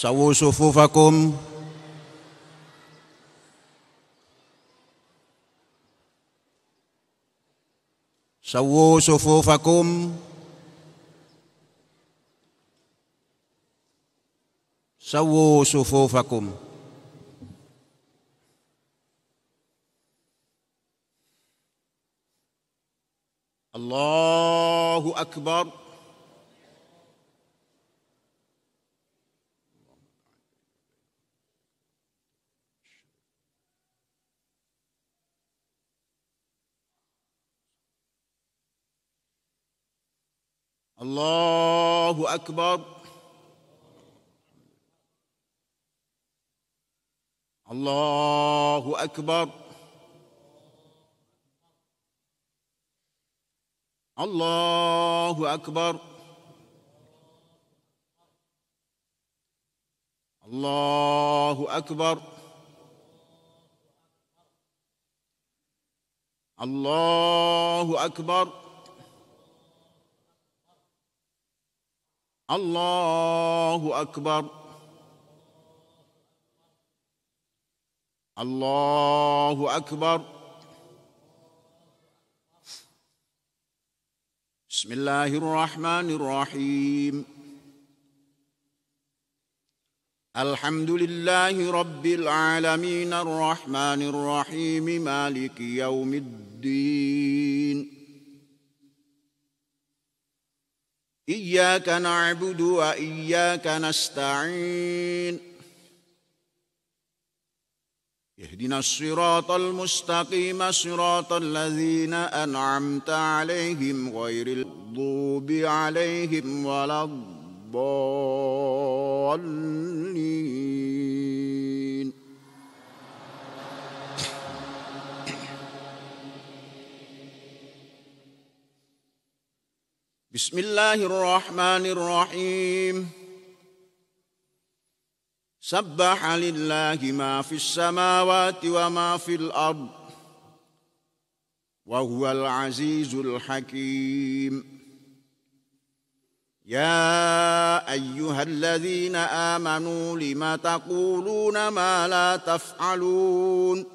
Sawu sufufakum. Sawu sufufakum. Sawu sufufakum. Allahu Akbar. Allahu Akbar. Allahu Akbar. الله أكبر الله أكبر الله أكبر الله أكبر الله أكبر. بسم الله الرحمن الرحيم. الحمد لله رب العالمين الرحمن الرحيم مالك يوم الدين. إياك نعبد وإياك نستعين. اهدنا الصراط المستقيم صراط الذين أنعمت عليهم غير المغضوب عليهم ولا الضالين. بسم الله الرحمن الرحيم. سبح لله ما في السماوات وما في الأرض وهو العزيز الحكيم. يا أيها الذين آمنوا لم تقولون ما لا تفعلون.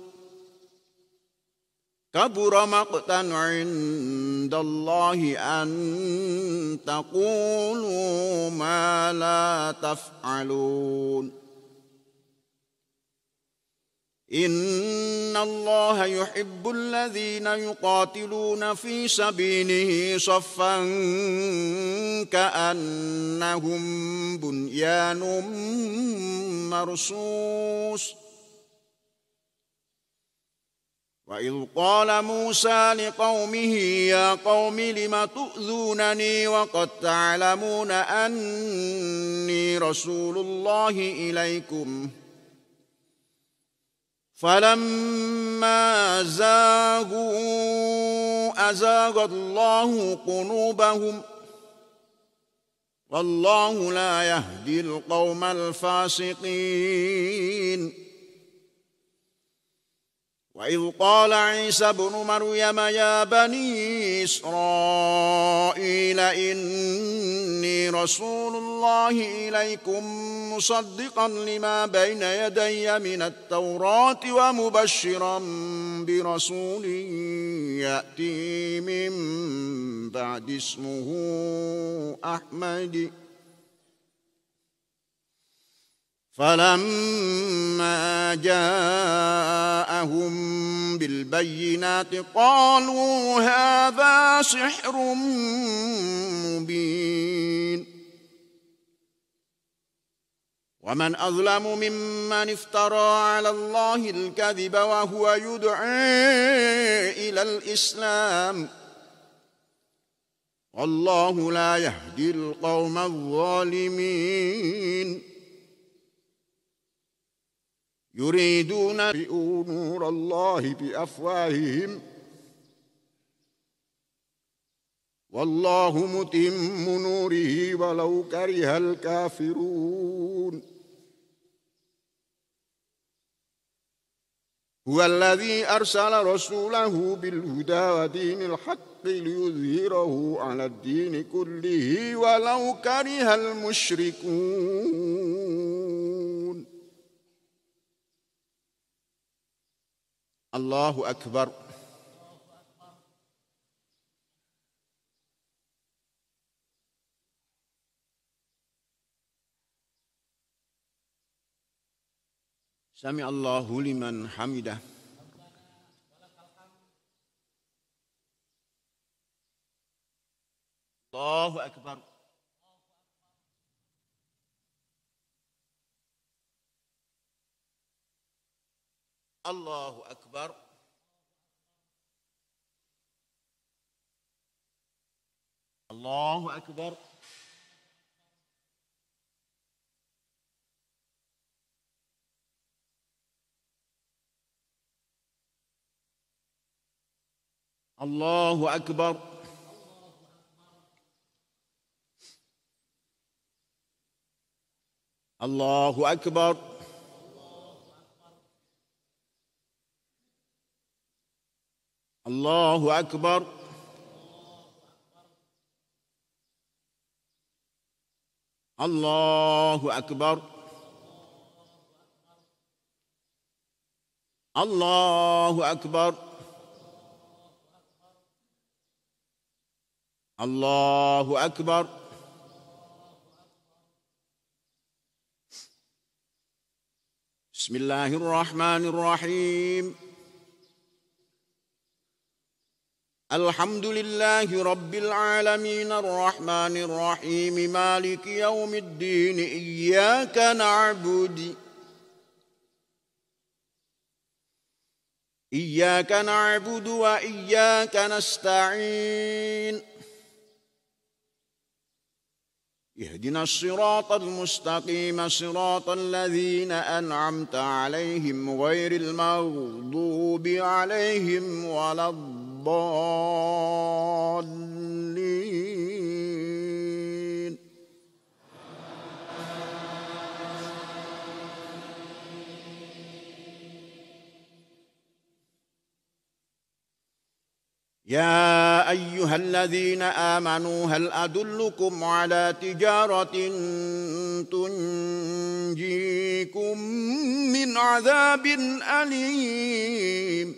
كبر مقتا عند الله أن تقولوا ما لا تفعلون. إن الله يحب الذين يقاتلون في سبيله صفا كأنهم بنيان مرصوص. وإذ قال موسى لقومه يا قوم لم تؤذونني وقد تعلمون أني رسول الله إليكم. فلما زاغوا أزاغ الله قلوبهم والله لا يهدي القوم الفاسقين. وإذ قال عيسى ابن مريم يا بني إسرائيل إني رسول الله إليكم مصدقا لما بين يدي من التوراة ومبشرا برسول يأتي من بعد اسمه أحمد. فلما جاءهم بالبينات قالوا هذا سحر مبين. ومن أظلم ممن افترى على الله الكذب وهو يدعي إلى الإسلام. والله لا يهدي القوم الظالمين. يريدون أن يطفئوا نور الله بأفواههم والله متم نوره ولو كره الكافرون. هو الذي أرسل رسوله بالهدى ودين الحق ليظهره على الدين كله ولو كره المشركون. الله أكبر. سمع الله لمن حمده. الله أكبر. الله أكبر. الله أكبر. الله أكبر. الله أكبر. الله أكبر. الله أكبر. الله أكبر. الله أكبر. بسم الله الرحمن الرحيم. الحمد لله رب العالمين الرحمن الرحيم مالك يوم الدين إياك نعبد وإياك نستعين. اهدنا الصراط المستقيم صراط الذين أنعمت عليهم غير المغضوب عليهم ولا الضالين. يا أيها الذين آمنوا هل أدلكم على تجارة تنجيكم من عذاب أليم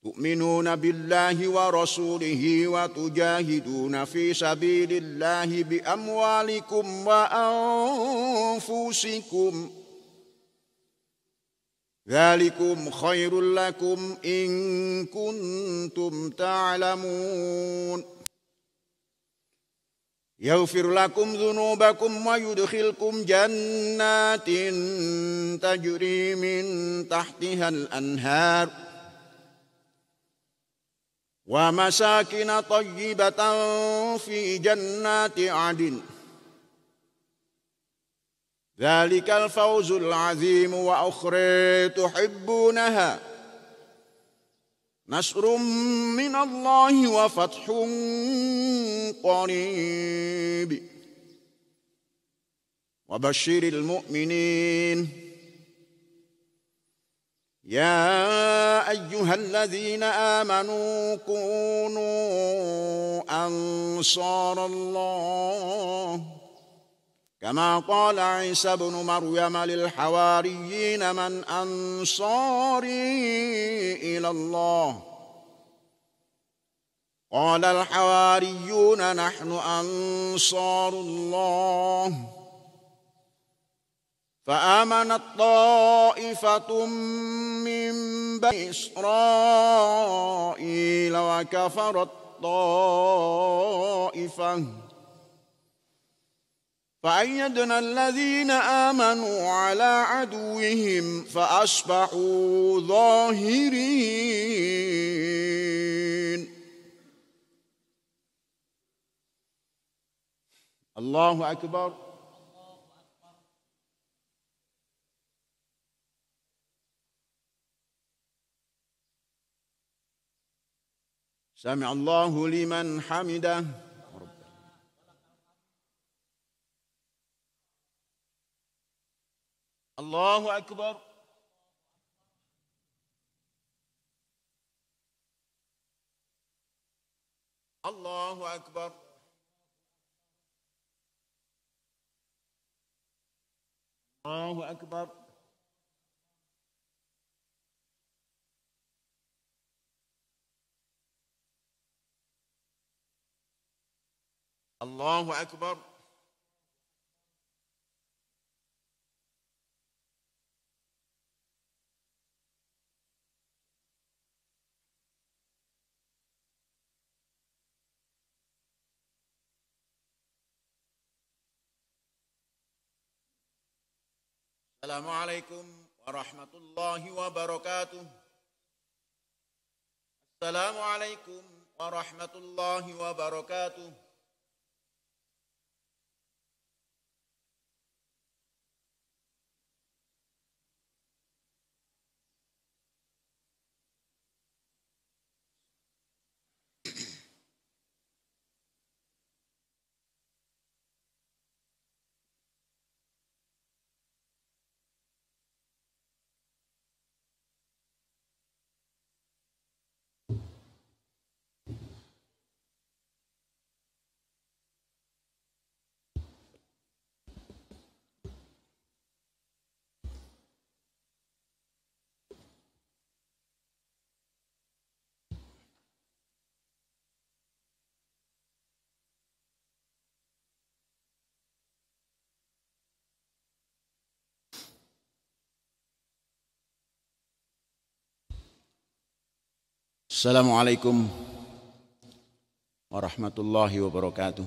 تؤمنون بالله ورسوله وتجاهدون في سبيل الله بأموالكم وأنفسكم ذلكم خير لكم إن كنتم تعلمون. يغفر لكم ذنوبكم ويدخلكم جنات تجري من تحتها الأنهار ومساكن طيبة في جنات عدن ذلك الفوز العظيم. وأخرى تحبونها نصر من الله وفتح قريب وبشر المؤمنين. يا أيها الذين آمنوا كونوا أنصار الله كما قال عيسى ابن مريم للحواريين من أنصاري إلى الله قال الحواريون نحن أنصار الله. فآمنت طائفة من بني إسرائيل وكفرت طائفة فأيدنا الذين آمنوا على عدوهم فأصبحوا ظاهرين. الله أكبر. سمع الله لمن حمده. الله أكبر. الله أكبر. الله أكبر. الله أكبر. السلام عليكم ورحمة الله وبركاته. السلام عليكم ورحمة الله وبركاته. Assalamualaikum warahmatullahi wabarakatuh.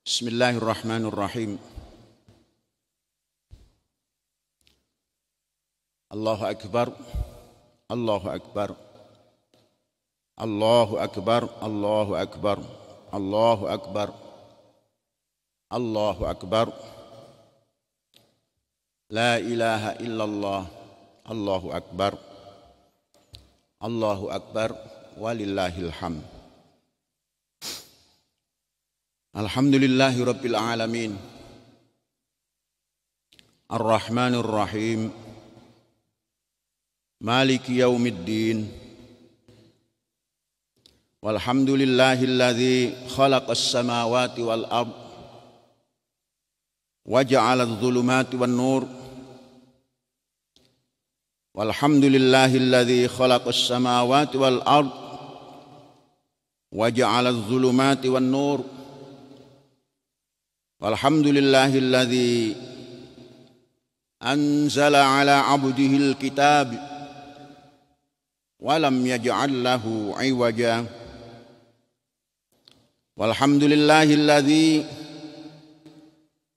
Bismillahirrahmanirrahim. Allahu akbar. Allahu akbar. Allahu akbar. Allahu akbar. Allahu akbar. Allahu akbar. La ilaha illallah. Allahu akbar. Allahu akbar walillahil hamd. Alhamdulillahi rabbil alamin. Ar-Rahmanir Rahim. Maliki yaumiddin. Walhamdulillahilladzi khalaqas samawati wal ard wa ja'aladz zulumati wan nur. Walhamdulillahilladzi khalaqas samawati wal ard wa ja'aladz zulumati wan nur. Walhamdulillahilladzi anzala ala 'abdihil kitab wa lam yaj'al lahu 'iwaja. Walhamdulillahilladzi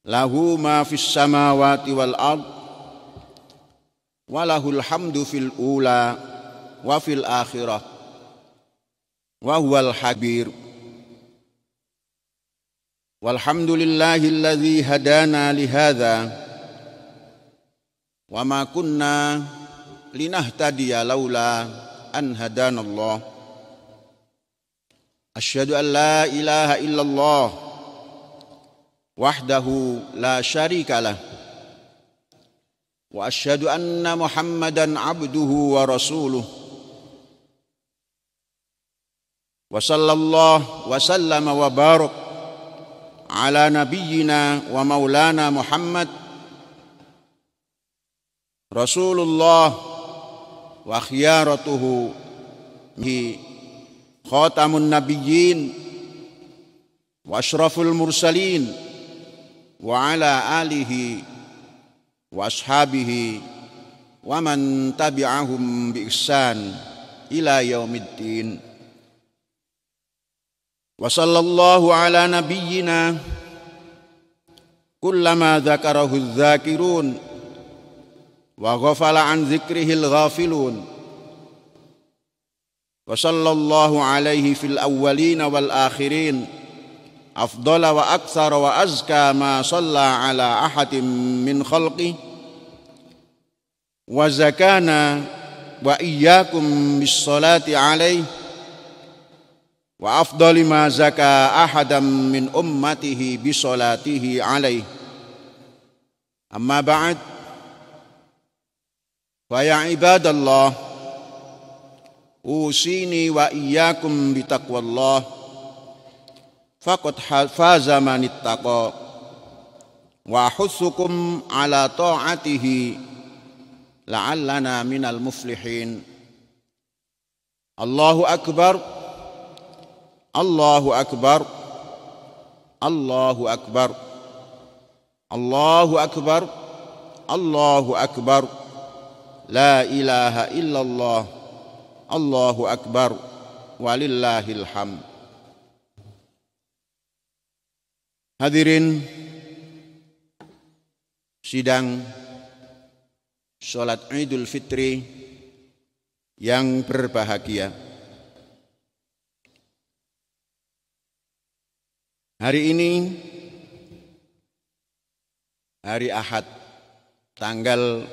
lahu ma fis samawati wal ard wa lahul hamdu fil ula wa fil akhirah wa huwal habir. Walhamdulillahilladzi hadana lihadza wa ma kunna linahtadiya laula an hadanallah. Asyhadu an la ilaha illallah wahdahu la syarikalah wa asyhadu anna Muhammadan abduhu wa rasuluh. Wa sallallahu wa sallama wa barak ala nabiyyina wa maulana Muhammad Rasulullah wa khiyaratuhu bi khatamun nabiyyin wa asyraful mursalin wa ala alihi wa ashabihi wa man tabi'ahum bi ihsan ila yaumiddin. Wa sallallahu ala nabiyyina kullama dzakarahu dzakirun wa ghafala an dzikrihil ghafilun. Wa sallallahu alaihi fil awwalina wal akhirin afdala wa aktsara wa azka ma shalla ala ahadin min khalqi wa zakana wa iyyakum bis salati alaihi wa afdali ma zaka ahadam min ummatihi bis salatihi alaihi. Amma ba'd, wa ya ibadallah, usini wa iyyakum bitaqwallah faqad faza man ittaqa wa ahussukum ala ta'atihi la'allana minal muflihin. Allahu akbar. Allahu akbar. Allahu akbar. Allahu akbar. Allahu akbar. La ilaha illallah. Allahu akbar walillahil hamd. Hadirin sidang salat Idul Fitri yang berbahagia. Hari ini hari Ahad tanggal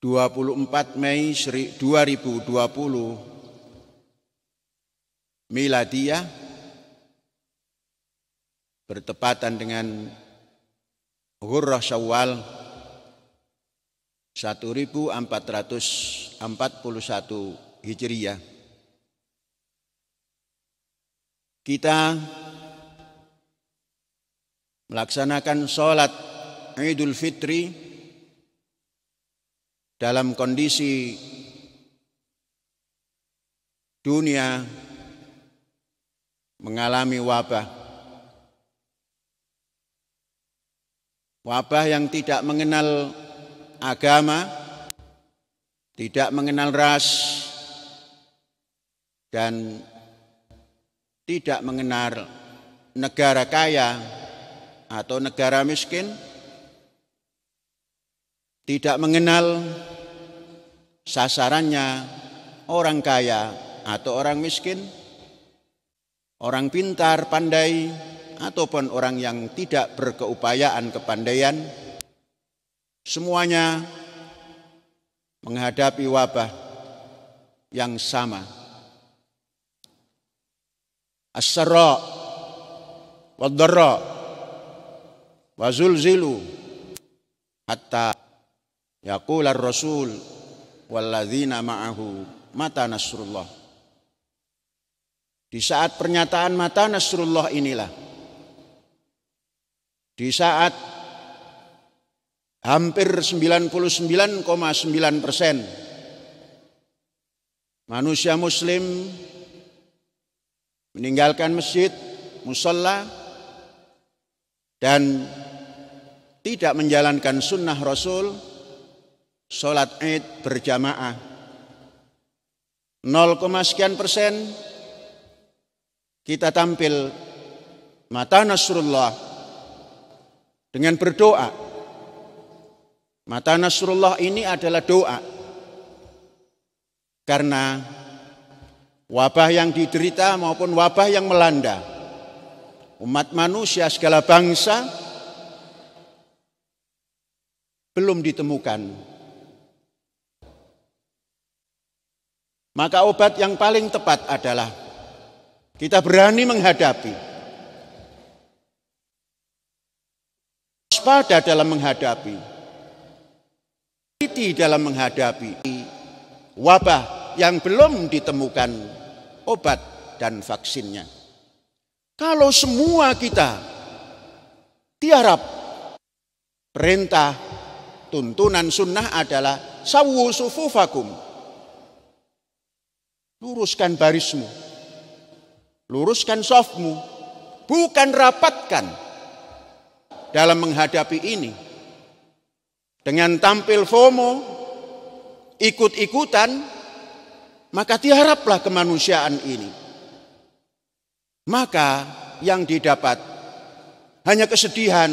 24 Mei 2020 Miladiyah bertepatan dengan Ghurrah Syawal 1441 Hijriyah. Kita melaksanakan sholat Idul Fitri dalam kondisi dunia mengalami wabah. wabah yang tidak mengenal agama, tidak mengenal ras, dan tidak mengenal negara kaya atau negara miskin, tidak mengenal sasarannya orang kaya atau orang miskin, orang pintar, pandai, ataupun orang yang tidak berkeupayaan kepandaian, semuanya menghadapi wabah yang sama. As-sarra wad-dharra wa zulzilu hatta yaqula ar-rasul walladzina ma'ahu mata nasrullah. Di saat pernyataan mata nasrullah inilah, di saat hampir 99,9% manusia muslim meninggalkan masjid, musalla, dan tidak menjalankan sunnah Rasul, sholat Id berjamaah, 0,sekian% kita tampil mata nasrullah dengan berdoa. Mata nasrullah ini adalah doa, karena wabah yang diderita maupun wabah yang melanda umat manusia segala bangsa belum ditemukan. Maka obat yang paling tepat adalah kita berani menghadapi, waspada dalam menghadapi, teliti dalam menghadapi wabah yang belum ditemukan obat dan vaksinnya. Kalau semua kita tiarap, perintah tuntunan sunnah adalah sawwu sufufakum, luruskan barismu, luruskan shafmu, bukan rapatkan. Dalam menghadapi ini dengan tampil FOMO, ikut-ikutan, maka tiaraplah kemanusiaan ini. Maka yang didapat hanya kesedihan,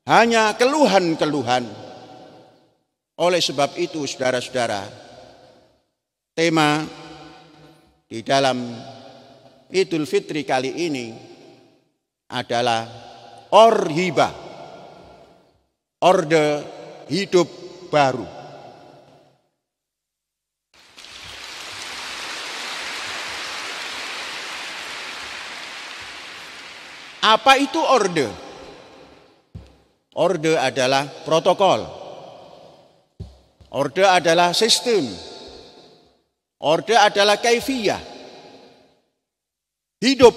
hanya keluhan-keluhan. Oleh sebab itu, saudara-saudara, tema di dalam Idul Fitri kali ini adalah Orhibah, orde hidup baru. Apa itu orde? Orde adalah protokol. Orde adalah sistem. Orde adalah kaifiyah. Hidup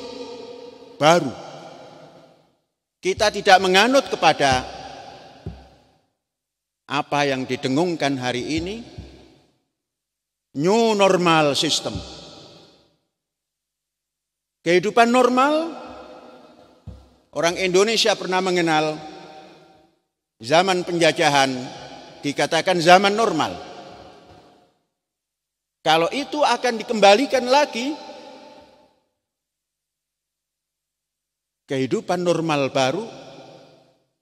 baru. Kita tidak menganut kepada apa yang didengungkan hari ini, new normal system. Kehidupan normal, orang Indonesia pernah mengenal zaman penjajahan, dikatakan zaman normal. Kalau itu akan dikembalikan lagi, kehidupan normal baru,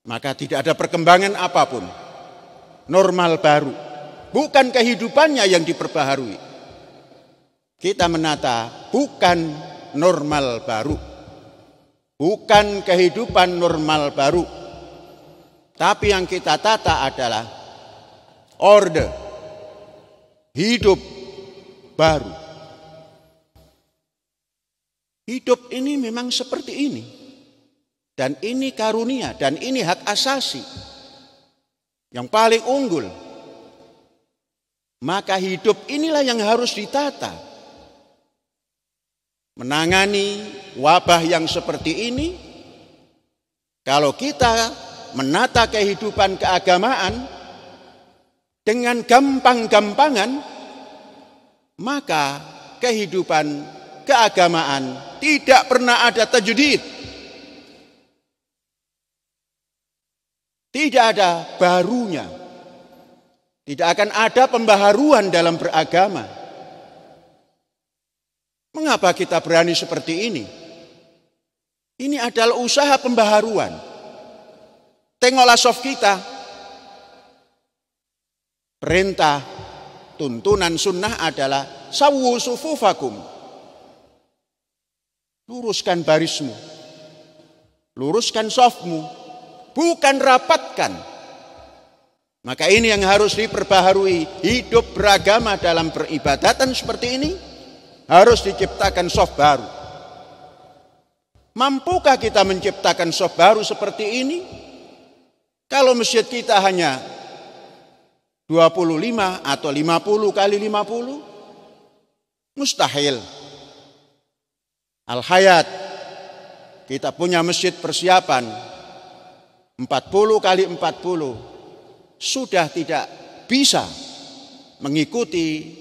maka tidak ada perkembangan apapun. Normal baru, bukan kehidupannya yang diperbaharui. Kita menata bukan normal baru, bukan kehidupan normal baru, tapi yang kita tata adalah orde hidup baru. Hidup ini memang seperti ini. Dan ini karunia, dan ini hak asasi yang paling unggul. Maka hidup inilah yang harus ditata. Menangani wabah yang seperti ini, kalau kita menata kehidupan keagamaan dengan gampang-gampangan, maka kehidupan keagamaan tidak pernah ada tajdid. Tidak ada barunya. Tidak akan ada pembaharuan dalam beragama. Mengapa kita berani seperti ini? Ini adalah usaha pembaharuan. Tengoklah soft kita. Perintah, tuntunan sunnah adalah sawwu sufufakum. Luruskan barismu. Luruskan softmu. Bukan rapatkan. Maka ini yang harus diperbaharui. Hidup beragama dalam peribadatan seperti ini harus diciptakan soft baru. Mampukah kita menciptakan soft baru seperti ini? Kalau masjid kita hanya 25 atau 50 kali 50, mustahil. Al-Hayat, kita punya masjid persiapan 40 kali 40, sudah tidak bisa mengikuti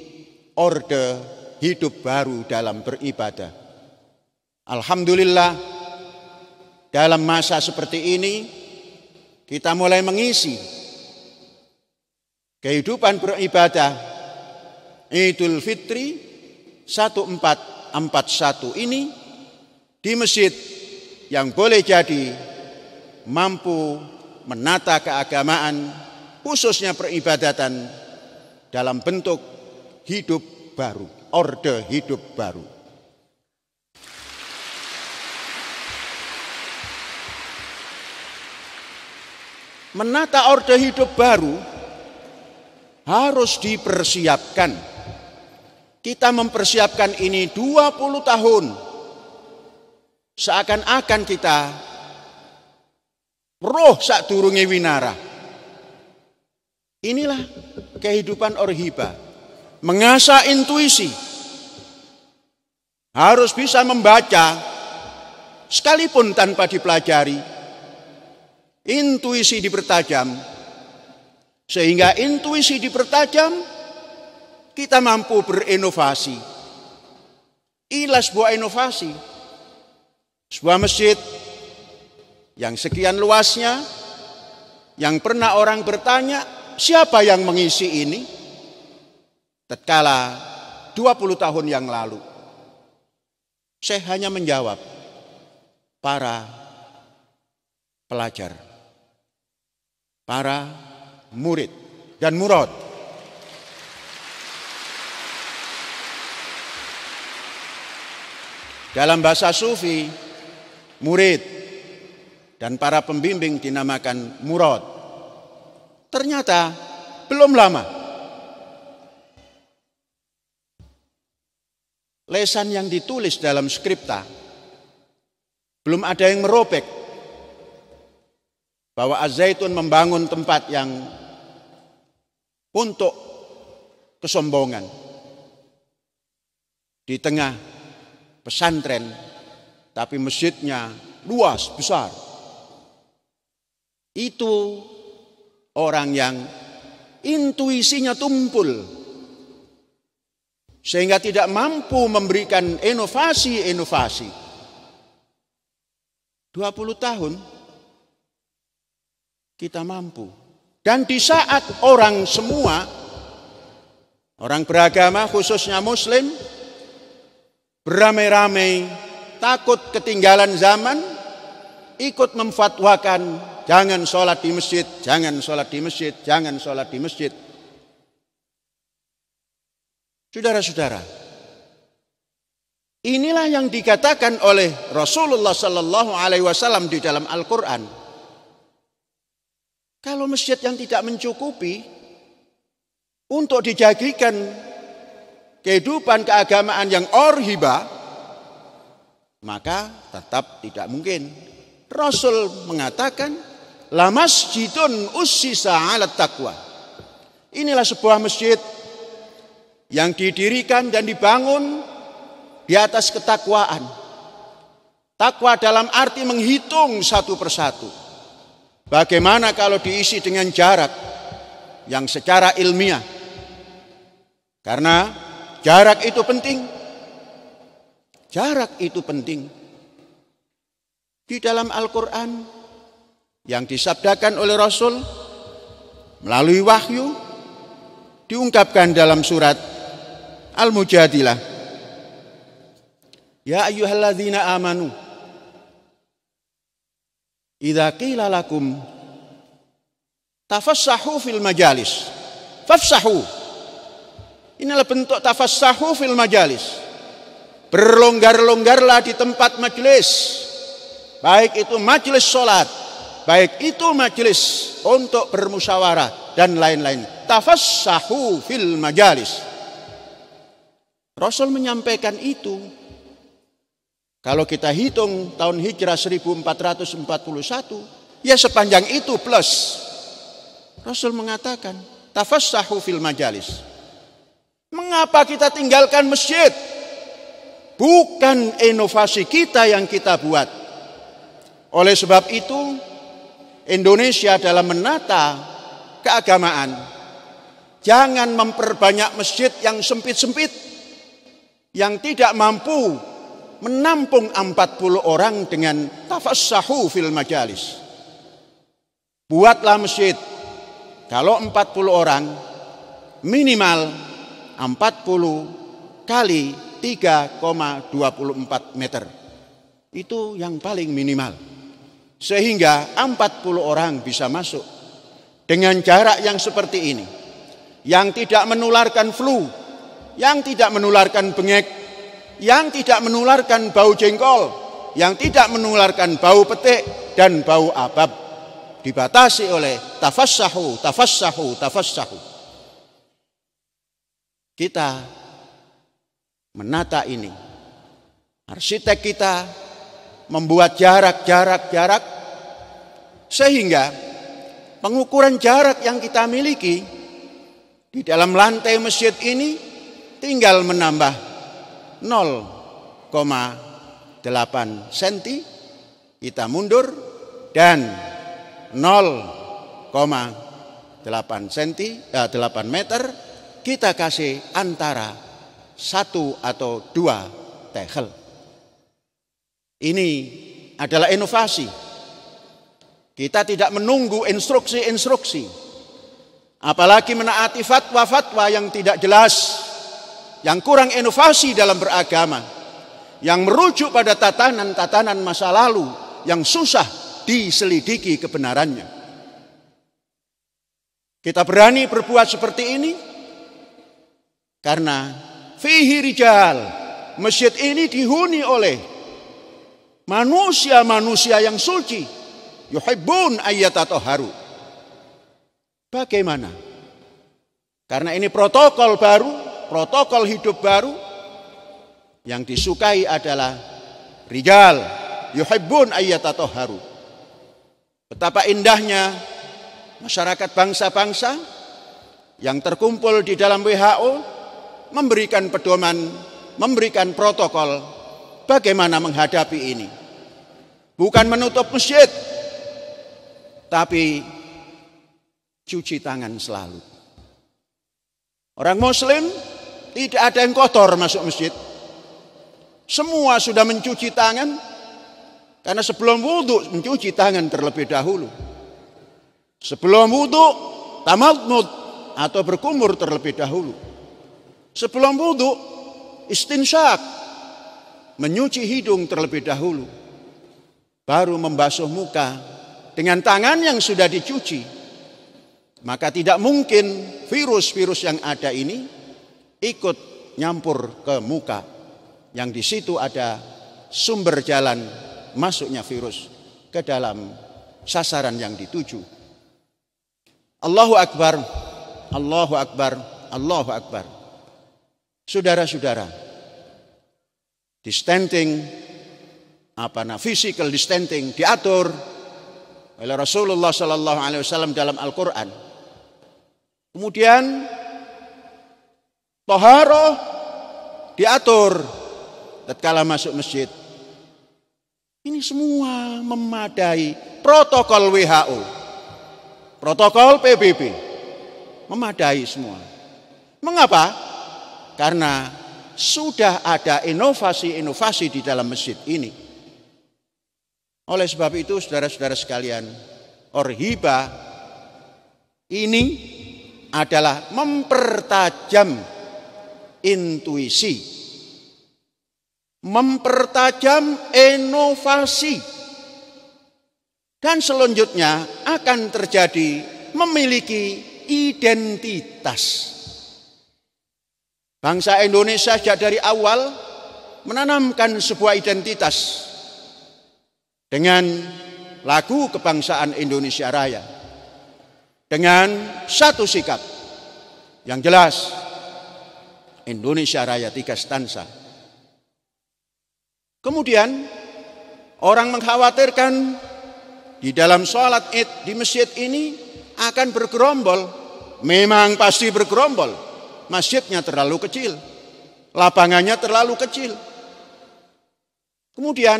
orde hidup baru dalam beribadah. Alhamdulillah, dalam masa seperti ini kita mulai mengisi kehidupan beribadah Idul Fitri 1441 ini di masjid yang boleh jadi mampu menata keagamaan, khususnya peribadatan dalam bentuk hidup baru, orde hidup baru. Menata orde hidup baru harus dipersiapkan. Kita mempersiapkan ini 20 tahun. Seakan-akan kita roh sadurunge winara. Inilah kehidupan orhiba. Mengasah intuisi. Harus bisa membaca sekalipun tanpa dipelajari. Intuisi dipertajam. Sehingga intuisi dipertajam, kita mampu berinovasi. Inilah sebuah inovasi. Sebuah masjid yang sekian luasnya, yang pernah orang bertanya, siapa yang mengisi ini? Tatkala 20 tahun yang lalu, saya hanya menjawab, para pelajar, para murid dan murad. Dalam bahasa sufi, murid dan para pembimbing dinamakan murad. Ternyata belum lama lesan yang ditulis dalam skripta belum ada yang merobek bahwa Az-Zaitun membangun tempat yang untuk kesombongan di tengah pesantren, tapi masjidnya luas, besar. Itu orang yang intuisinya tumpul, sehingga tidak mampu memberikan inovasi-inovasi. 20 tahun kita mampu. Dan di saat orang semua, orang beragama khususnya muslim, beramai-ramai takut ketinggalan zaman, ikut memfatwakan jangan sholat di masjid, jangan sholat di masjid, jangan sholat di masjid. Saudara-saudara, inilah yang dikatakan oleh Rasulullah Sallallahu Alaihi Wasallam di dalam Al-Quran. Kalau masjid yang tidak mencukupi untuk dijadikan kehidupan keagamaan yang orhiba, maka tetap tidak mungkin. Rasul mengatakan, la masjidun ussisa 'ala taqwa. Inilah sebuah masjid yang didirikan dan dibangun di atas ketakwaan. Takwa dalam arti menghitung satu persatu. Bagaimana kalau diisi dengan jarak yang secara ilmiah? Karena jarak itu penting. Jarak itu penting. Di dalam Al-Quran yang disabdakan oleh Rasul melalui wahyu diungkapkan dalam surat Al-Mujadilah. Ya ayyuhalladzina amanu idza qila lakum tafassahu fil majalis fafsahu. Inilah bentuk tafassahu fil majalis. Berlonggar-longgarlah di tempat majelis. Baik itu majelis sholat, baik itu majelis untuk bermusyawarah dan lain-lain. Tafassahu fil majalis. Rasul menyampaikan itu. Kalau kita hitung tahun hijrah 1441, ya sepanjang itu plus. Rasul mengatakan, tafassahu fil majalis. Mengapa kita tinggalkan masjid? Bukan inovasi kita yang kita buat. Oleh sebab itu, Indonesia dalam menata keagamaan, jangan memperbanyak masjid yang sempit-sempit, yang tidak mampu menampung 40 orang dengan tafassahu fil majalis. Buatlah masjid, kalau 40 orang, minimal 40 kali 3,24 meter. Itu yang paling minimal. Sehingga 40 orang bisa masuk. Dengan jarak yang seperti ini. Yang tidak menularkan flu. Yang tidak menularkan bengek. Yang tidak menularkan bau jengkol. Yang tidak menularkan bau petik dan bau abab. Dibatasi oleh tafassahu, tafassahu, tafassahu. Kita menata ini. Arsitek kita membuat jarak sehingga pengukuran jarak yang kita miliki di dalam lantai masjid ini tinggal menambah 0,8 cm, kita mundur dan 0,8 meter kita kasih antara 1 atau 2 tegel. Ini adalah inovasi. Kita tidak menunggu instruksi-instruksi. Apalagi menaati fatwa-fatwa yang tidak jelas, yang kurang inovasi dalam beragama, yang merujuk pada tatanan-tatanan masa lalu yang susah diselidiki kebenarannya. Kita berani berbuat seperti ini karena fihi rijal, masjid ini dihuni oleh manusia-manusia yang suci, yuhibbun ayyatatoharu. Bagaimana? Karena ini protokol baru, protokol hidup baru, yang disukai adalah rijal, yuhibbun ayyatatoharu. Betapa indahnya masyarakat bangsa-bangsa yang terkumpul di dalam WHO memberikan pedoman, memberikan protokol bagaimana menghadapi ini. Bukan menutup masjid, tapi cuci tangan selalu. Orang muslim tidak ada yang kotor masuk masjid. Semua sudah mencuci tangan, karena sebelum wudhu mencuci tangan terlebih dahulu. Sebelum wudhu tamadmud atau berkumur terlebih dahulu. Sebelum wudhu istinsyak, menyuci hidung terlebih dahulu, baru membasuh muka dengan tangan yang sudah dicuci. Maka tidak mungkin virus-virus yang ada ini ikut nyampur ke muka, yang di situ ada sumber jalan masuknya virus ke dalam sasaran yang dituju. Allahu Akbar, Allahu Akbar, Allahu Akbar. Saudara-saudara, physical distancing diatur oleh Rasulullah Sallallahu Alaihi Wasallam dalam Al-Quran. Kemudian taharah diatur tatkala masuk masjid. Ini semua memadai protokol WHO, protokol PBB, memadai semua. Mengapa? Karena sudah ada inovasi-inovasi di dalam masjid ini. Oleh sebab itu, saudara-saudara sekalian, Orhiba ini adalah mempertajam intuisi, mempertajam inovasi, dan selanjutnya akan terjadi memiliki identitas. Bangsa Indonesia sejak dari awal menanamkan sebuah identitas dengan lagu kebangsaan Indonesia Raya, dengan satu sikap yang jelas, Indonesia Raya 3 stansa. Kemudian orang mengkhawatirkan di dalam sholat Id di masjid ini akan bergerombol. Memang pasti bergerombol. Masjidnya terlalu kecil, lapangannya terlalu kecil. Kemudian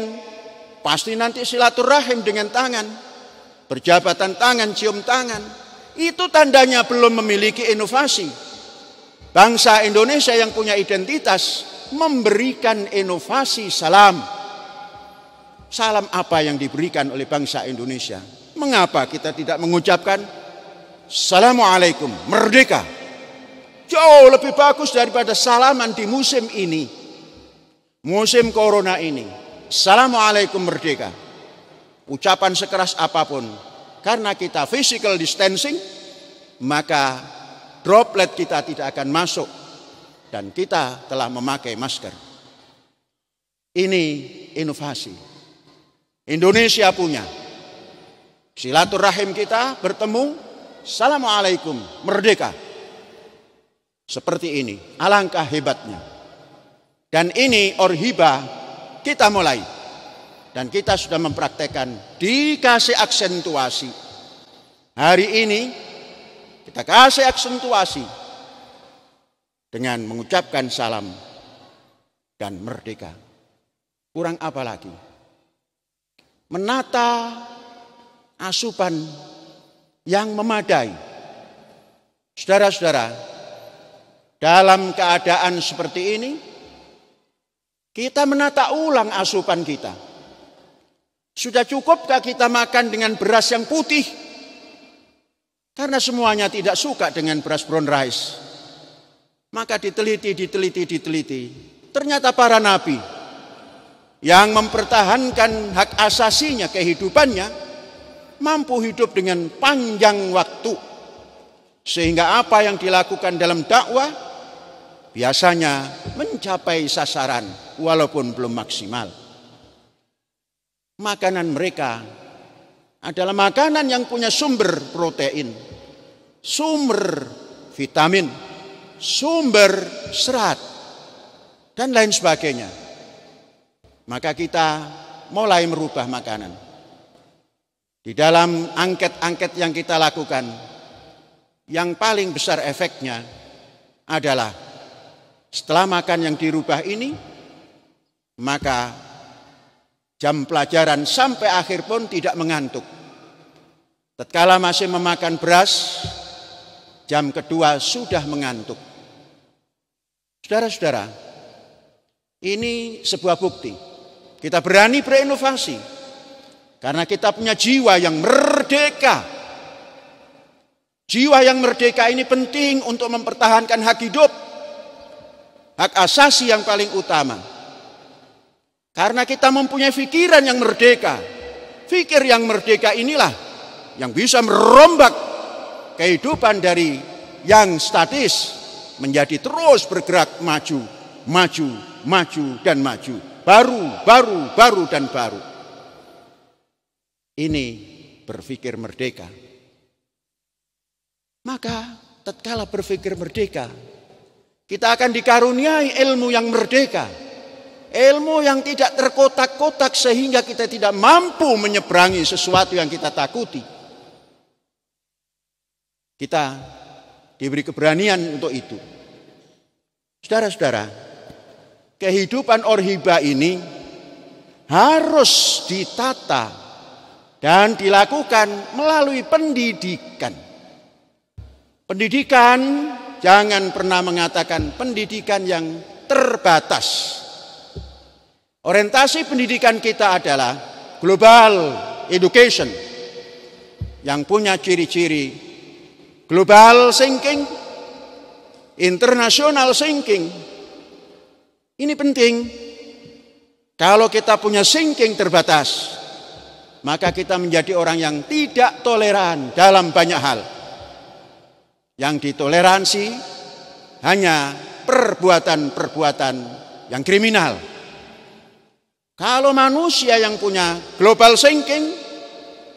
pasti nanti silaturahim dengan tangan, berjabatan tangan, cium tangan. Itu tandanya belum memiliki inovasi. Bangsa Indonesia yang punya identitas memberikan inovasi salam. Salam apa yang diberikan oleh bangsa Indonesia? Mengapa kita tidak mengucapkan Assalamualaikum, merdeka? Jauh lebih bagus daripada salaman di musim ini, musim corona ini. Assalamualaikum, merdeka. Ucapan sekeras apapun, karena kita physical distancing, maka droplet kita tidak akan masuk dan kita telah memakai masker. Ini inovasi. Indonesia punya. Silaturahim kita bertemu, Assalamualaikum, merdeka. Seperti ini, alangkah hebatnya. Dan ini Orhiba kita mulai. Dan kita sudah mempraktekkan, dikasih aksentuasi. Hari ini kita kasih aksentuasi dengan mengucapkan salam dan merdeka. Kurang apa lagi? Menata asupan yang memadai. Saudara-saudara, dalam keadaan seperti ini, kita menata ulang asupan kita. Sudah cukupkah kita makan dengan beras yang putih? Karena semuanya tidak suka dengan beras brown rice. Maka diteliti. Ternyata para nabi yang mempertahankan hak asasinya, kehidupannya, mampu hidup dengan panjang waktu. Sehingga apa yang dilakukan dalam dakwah biasanya mencapai sasaran walaupun belum maksimal. Makanan mereka adalah makanan yang punya sumber protein, sumber vitamin, sumber serat, dan lain sebagainya. Maka kita mulai merubah makanan. Di dalam angket-angket yang kita lakukan, yang paling besar efeknya adalah setelah makan yang dirubah ini, maka jam pelajaran sampai akhir pun tidak mengantuk. Tatkala masih memakan beras, jam kedua sudah mengantuk. Saudara-saudara, ini sebuah bukti. Kita berani berinovasi karena kita punya jiwa yang merdeka. Jiwa yang merdeka ini penting untuk mempertahankan hak hidup, hak asasi yang paling utama. Karena kita mempunyai pikiran yang merdeka. Fikir yang merdeka inilah yang bisa merombak kehidupan dari yang statis menjadi terus bergerak maju, dan maju. Baru dan baru. Ini berpikir merdeka. Maka tatkala berpikir merdeka, kita akan dikaruniai ilmu yang merdeka. Ilmu yang tidak terkotak-kotak sehingga kita tidak mampu menyeberangi sesuatu yang kita takuti. Kita diberi keberanian untuk itu. Saudara-saudara, kehidupan Orhiba ini harus ditata dan dilakukan melalui pendidikan. Pendidikan, jangan pernah mengatakan pendidikan yang terbatas. Orientasi pendidikan kita adalah global education. yang punya ciri-ciri global thinking, international thinking. Ini penting. Kalau kita punya thinking terbatas, maka kita menjadi orang yang tidak toleran dalam banyak hal. Yang ditoleransi hanya perbuatan-perbuatan yang kriminal. Kalau manusia yang punya global thinking,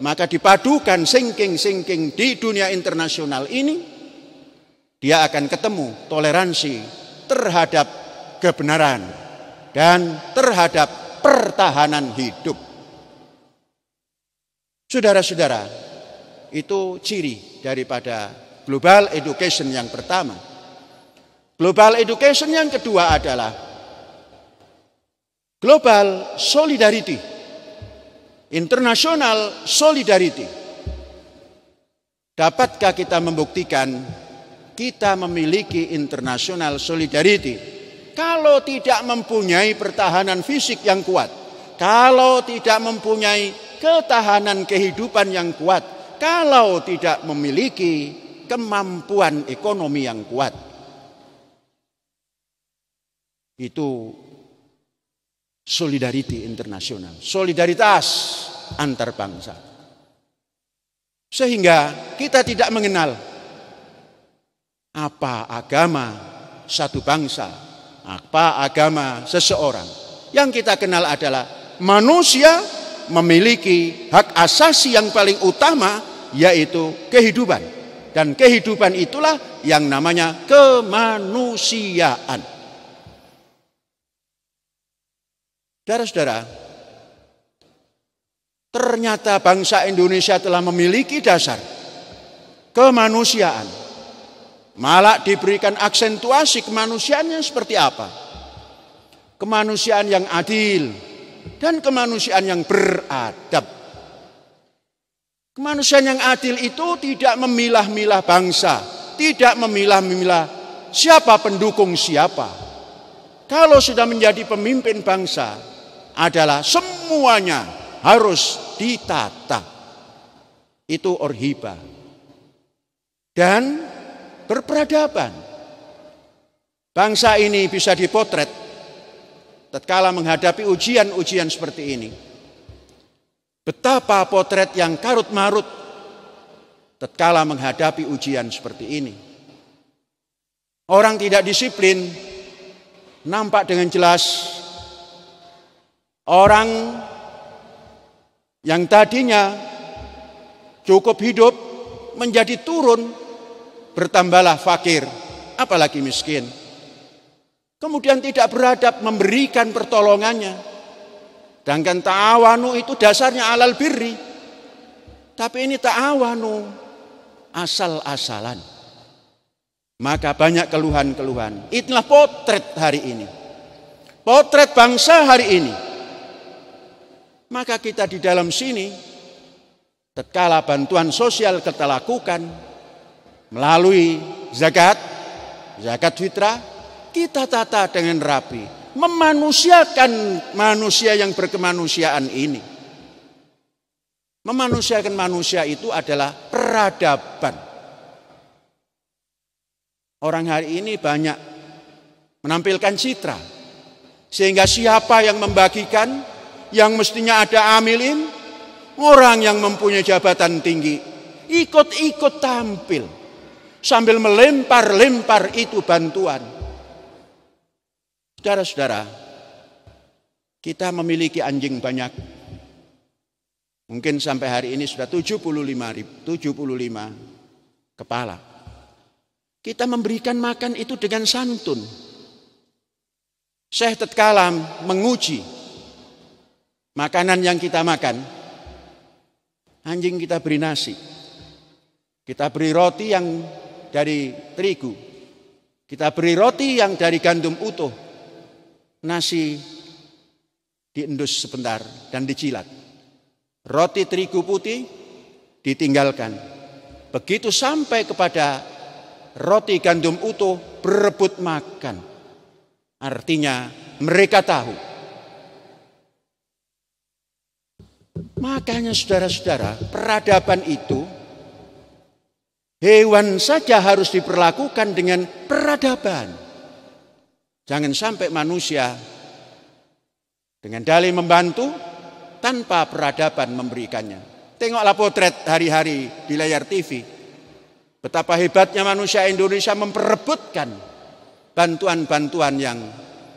maka dipadukan thinking di dunia internasional ini, dia akan ketemu toleransi terhadap kebenaran dan terhadap pertahanan hidup. Saudara-saudara, itu ciri daripada global education yang pertama. Global education yang kedua adalah global solidarity, international solidarity. Dapatkah kita membuktikan kita memiliki international solidarity? Kalau tidak mempunyai pertahanan fisik yang kuat, kalau tidak mempunyai ketahanan kehidupan yang kuat, kalau tidak memiliki kemampuan ekonomi yang kuat, itu solidarity internasional, solidaritas antar bangsa. Sehingga kita tidak mengenal apa agama satu bangsa, apa agama seseorang. Yang kita kenal adalah manusia memiliki hak asasi yang paling utama, yaitu kehidupan. Dan kehidupan itulah yang namanya kemanusiaan. Saudara-saudara, ternyata bangsa Indonesia telah memiliki dasar kemanusiaan. Malah diberikan aksentuasi kemanusiaannya seperti apa? Kemanusiaan yang adil dan kemanusiaan yang beradab. Kemanusiaan yang adil itu tidak memilah-milah bangsa, tidak memilah-milah siapa pendukung siapa. Kalau sudah menjadi pemimpin bangsa, adalah semuanya harus ditata. Itu orhiba. Dan berperadaban. Bangsa ini bisa dipotret tatkala menghadapi ujian-ujian seperti ini. Betapa potret yang karut-marut tatkala menghadapi ujian seperti ini. Orang tidak disiplin nampak dengan jelas. Orang yang tadinya cukup hidup menjadi turun, bertambahlah fakir, apalagi miskin. Kemudian tidak beradab memberikan pertolongannya. Sedangkan ta'awanu itu dasarnya alal birri. Tapi ini ta'awanu asal-asalan. Maka banyak keluhan-keluhan. Itulah potret hari ini. Potret bangsa hari ini. Maka kita di dalam sini, tatkala bantuan sosial kita lakukan melalui zakat fitrah, kita tata dengan rapi, memanusiakan manusia yang berkemanusiaan ini. Memanusiakan manusia itu adalah peradaban. Orang hari ini banyak menampilkan citra, sehingga siapa yang membagikan, yang mestinya ada amilin, orang yang mempunyai jabatan tinggi, ikut-ikut tampil, sambil melempar-lempar itu bantuan. Saudara-saudara, kita memiliki anjing banyak. Mungkin sampai hari ini sudah 75 kepala. Kita memberikan makan itu dengan santun. Syekh tatkala menguji makanan yang kita makan, anjing kita beri nasi, kita beri roti yang dari terigu, kita beri roti yang dari gandum utuh, nasi diendus sebentar dan dicilat, roti terigu putih ditinggalkan, begitu sampai kepada roti gandum utuh berebut makan. Artinya mereka tahu. Makanya saudara-saudara, peradaban itu Hewan saja harus diperlakukan dengan peradaban. Jangan sampai manusia dengan dalih membantu tanpa peradaban memberikannya. Tengoklah potret hari-hari di layar TV. Betapa hebatnya manusia Indonesia memperebutkan bantuan-bantuan yang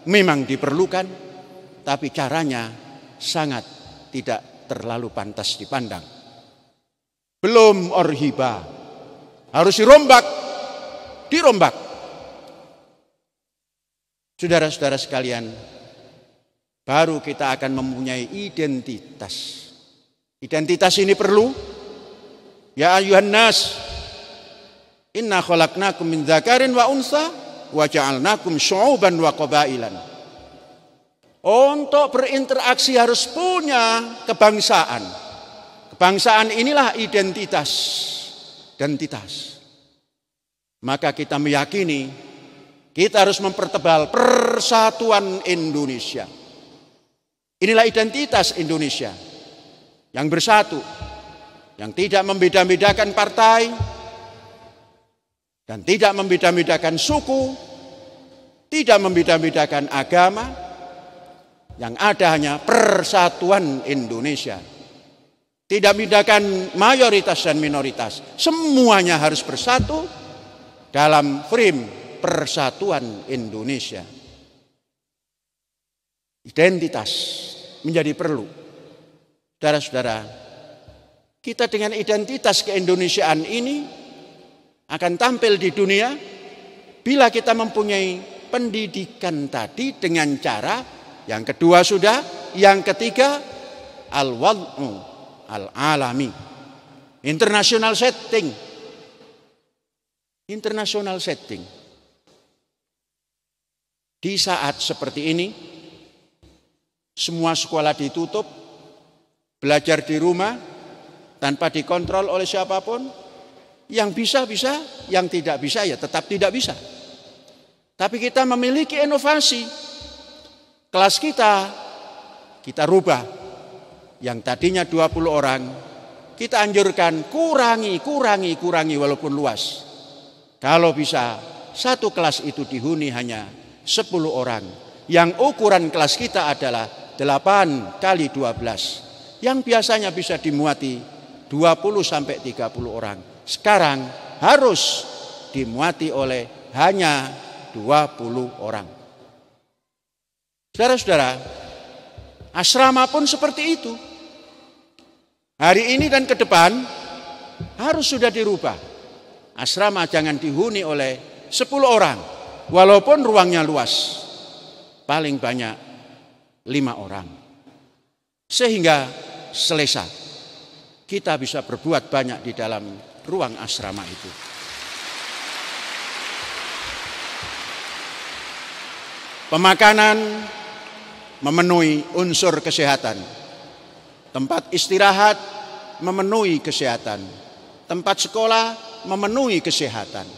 memang diperlukan, tapi caranya sangat tidak terlalu pantas dipandang. Belum orhiba, harus dirombak. Saudara-saudara sekalian, baru kita akan mempunyai identitas. Identitas ini perlu. Ya ayuhan nas, inna khalaqnakum min dzakarin wa unsa wa ja'alnakum syu'uban wa qabailan. Untuk berinteraksi harus punya kebangsaan. Kebangsaan inilah identitas. Maka kita meyakini kita harus mempertebal persatuan Indonesia. Inilah identitas Indonesia yang bersatu, yang tidak membeda-bedakan partai dan tidak membeda-bedakan suku, tidak membeda-bedakan agama. Yang ada hanya persatuan Indonesia. Tidak membedakan mayoritas dan minoritas. Semuanya harus bersatu dalam frame persatuan Indonesia. Identitas menjadi perlu. Saudara-saudara, kita dengan identitas keindonesiaan ini akan tampil di dunia bila kita mempunyai pendidikan tadi dengan cara yang kedua sudah, yang ketiga al-wad'u al-alami. International setting. Di saat seperti ini, semua sekolah ditutup, belajar di rumah, tanpa dikontrol oleh siapapun. Yang bisa, yang tidak bisa ya tetap tidak bisa. Tapi kita memiliki inovasi. Kelas kita rubah. Yang tadinya 20 orang, kita anjurkan kurangi walaupun luas. Kalau bisa, satu kelas itu dihuni hanya 10 orang. Yang ukuran kelas kita adalah 8 kali 12. Yang biasanya bisa dimuati 20 sampai 30 orang. Sekarang harus dimuati oleh hanya 20 orang. Saudara-saudara, asrama pun seperti itu. Hari ini dan ke depan harus sudah dirubah. Asrama jangan dihuni oleh 10 orang, walaupun ruangnya luas. Paling banyak 5 orang. Sehingga selesai. Kita bisa berbuat banyak di dalam ruang asrama itu. Pemakanan memenuhi unsur kesehatan. Tempat istirahat memenuhi kesehatan. Tempat sekolah memenuhi kesehatan.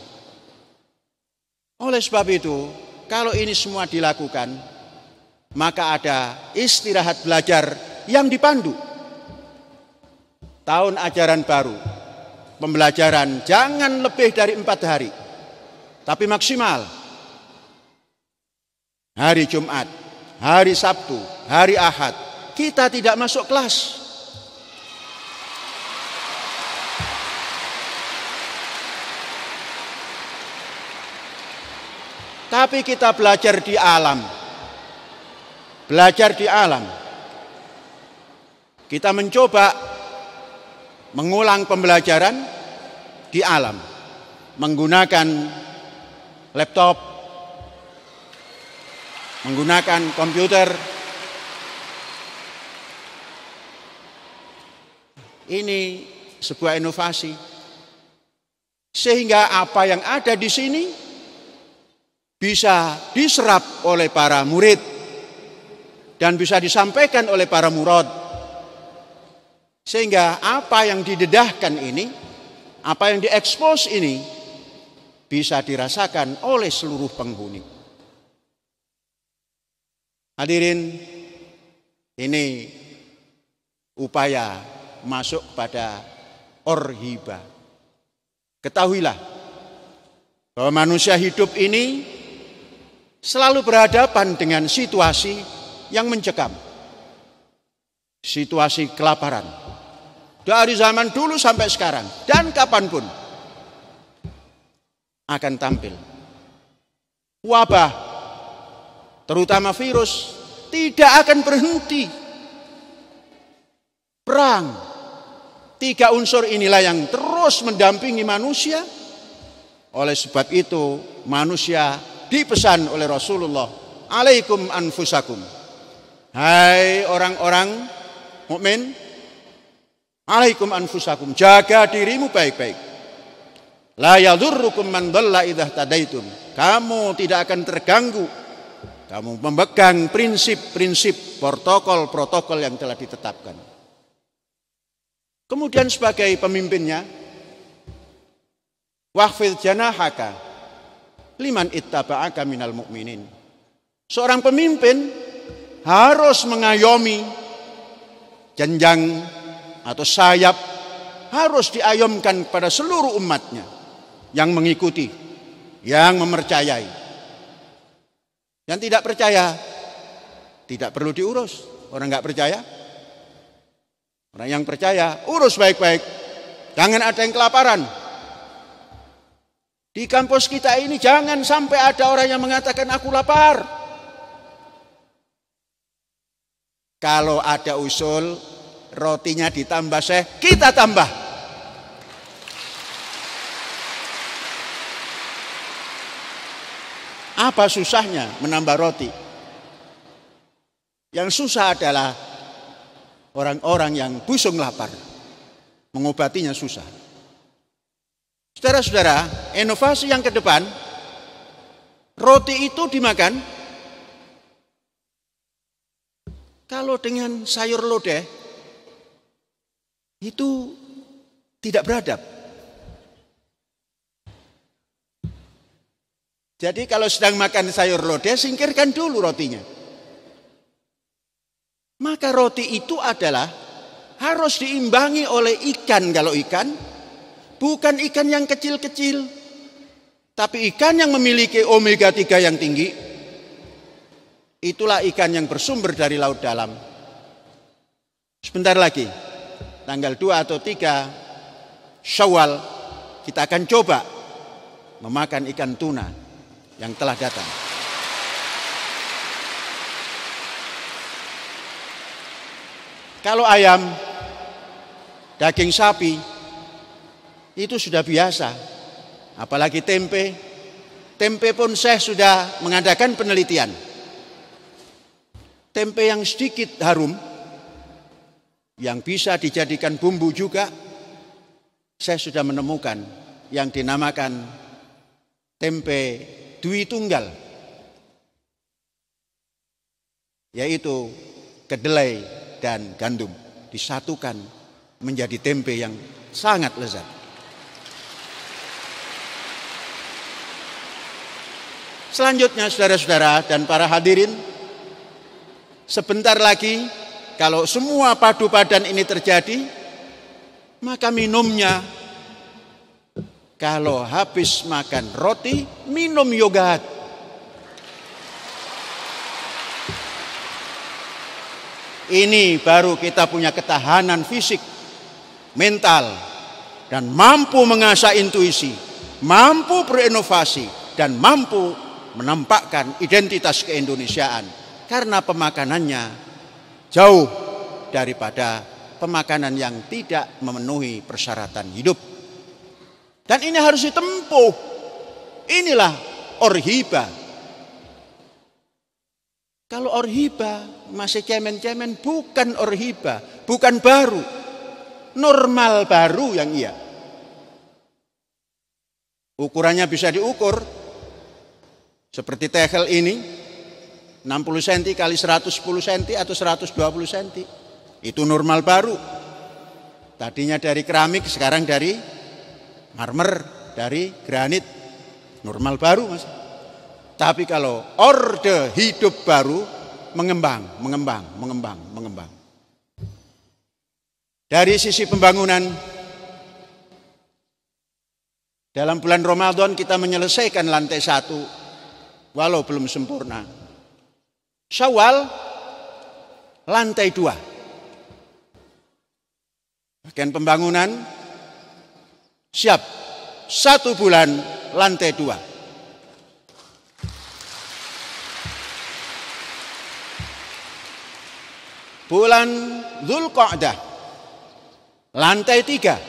Oleh sebab itu, kalau ini semua dilakukan, maka ada istirahat belajar yang dipandu. Tahun ajaran baru, pembelajaran jangan lebih dari 4 hari, tapi maksimal. Hari Jumat, hari Sabtu, hari Ahad, kita tidak masuk kelas. Tapi kita belajar di alam. Belajar di alam. Kita mencoba mengulang pembelajaran di alam. Menggunakan laptop, menggunakan komputer. Ini sebuah inovasi. Sehingga apa yang ada di sini bisa diserap oleh para murid dan bisa disampaikan oleh para murad. Sehingga apa yang didedahkan ini, apa yang diekspos ini bisa dirasakan oleh seluruh penghuni. Hadirin, ini upaya masuk pada orhiba. Ketahuilah bahwa manusia hidup ini selalu berhadapan dengan situasi yang mencekam. Situasi kelaparan. Dari zaman dulu sampai sekarang dan kapanpun akan tampil. Wabah, terutama virus, tidak akan berhenti. Perang, 3 unsur inilah yang terus mendampingi manusia. Oleh sebab itu, manusia dipesan oleh Rasulullah, alaikum anfusakum. Hai orang-orang mukmin, alaikum anfusakum, jaga dirimu baik-baik. La yadurrukum man dhalla idza tadaitum. Kamu tidak akan terganggu. Kamu memegang prinsip-prinsip, protokol-protokol yang telah ditetapkan. Kemudian sebagai pemimpinnya, wahfidh janahaka liman ittaba'aka minal mu'minin. Seorang pemimpin harus mengayomi jenjang atau sayap, harus diayomkan kepada seluruh umatnya yang mengikuti, yang mempercayai. Yang tidak percaya tidak perlu diurus. Orang nggak percaya, orang yang percaya urus baik-baik. Jangan ada yang kelaparan. Di kampus kita ini jangan sampai ada orang yang mengatakan aku lapar. Kalau ada usul rotinya ditambah kita tambah. Apa susahnya menambah roti? Yang susah adalah orang-orang yang busung lapar. Mengobatinya susah. Saudara-saudara, inovasi yang ke depan, roti itu dimakan kalau dengan sayur lodeh itu tidak beradab. Jadi kalau sedang makan sayur lodeh, singkirkan dulu rotinya. Maka roti itu adalah harus diimbangi oleh ikan. Kalau ikan, bukan ikan yang kecil-kecil, tapi ikan yang memiliki omega 3 yang tinggi. Itulah ikan yang bersumber dari laut dalam. Sebentar lagi, tanggal 2 atau 3 Syawal, kita akan coba memakan ikan tuna yang telah datang. Kalau ayam, daging sapi, itu sudah biasa. Apalagi tempe. Tempe pun saya sudah mengadakan penelitian. Tempe yang sedikit harum, yang bisa dijadikan bumbu juga, saya sudah menemukan yang dinamakan tempe Dwi Tunggal, yaitu kedelai dan gandum disatukan menjadi tempe yang sangat lezat. Selanjutnya saudara-saudara dan para hadirin, sebentar lagi kalau semua padu padan ini terjadi, maka minumnya, kalau habis makan roti, minum yogurt. Ini baru kita punya ketahanan fisik, mental, dan mampu mengasah intuisi, mampu berinovasi, dan mampu menampakkan identitas keindonesiaan. Karena pemakanannya jauh daripada pemakanan yang tidak memenuhi persyaratan hidup. Dan ini harus ditempuh. Inilah orhiba. Kalau orhiba masih cemen-cemen, bukan orhiba, bukan baru. Normal baru yang iya. Ukurannya bisa diukur. Seperti tegel ini, 60 cm kali 110 cm atau 120 cm. Itu normal baru. Tadinya dari keramik, sekarang dari marmer, dari granit. Normal baru, Mas. Tapi kalau orde hidup baru, mengembang. Dari sisi pembangunan, Dalam bulan Ramadan kita menyelesaikan lantai 1, walau belum sempurna. Syawal, lantai 2. Bagian pembangunan siap, 1 bulan lantai 2. Bulan Dzulqa'dah, lantai 3.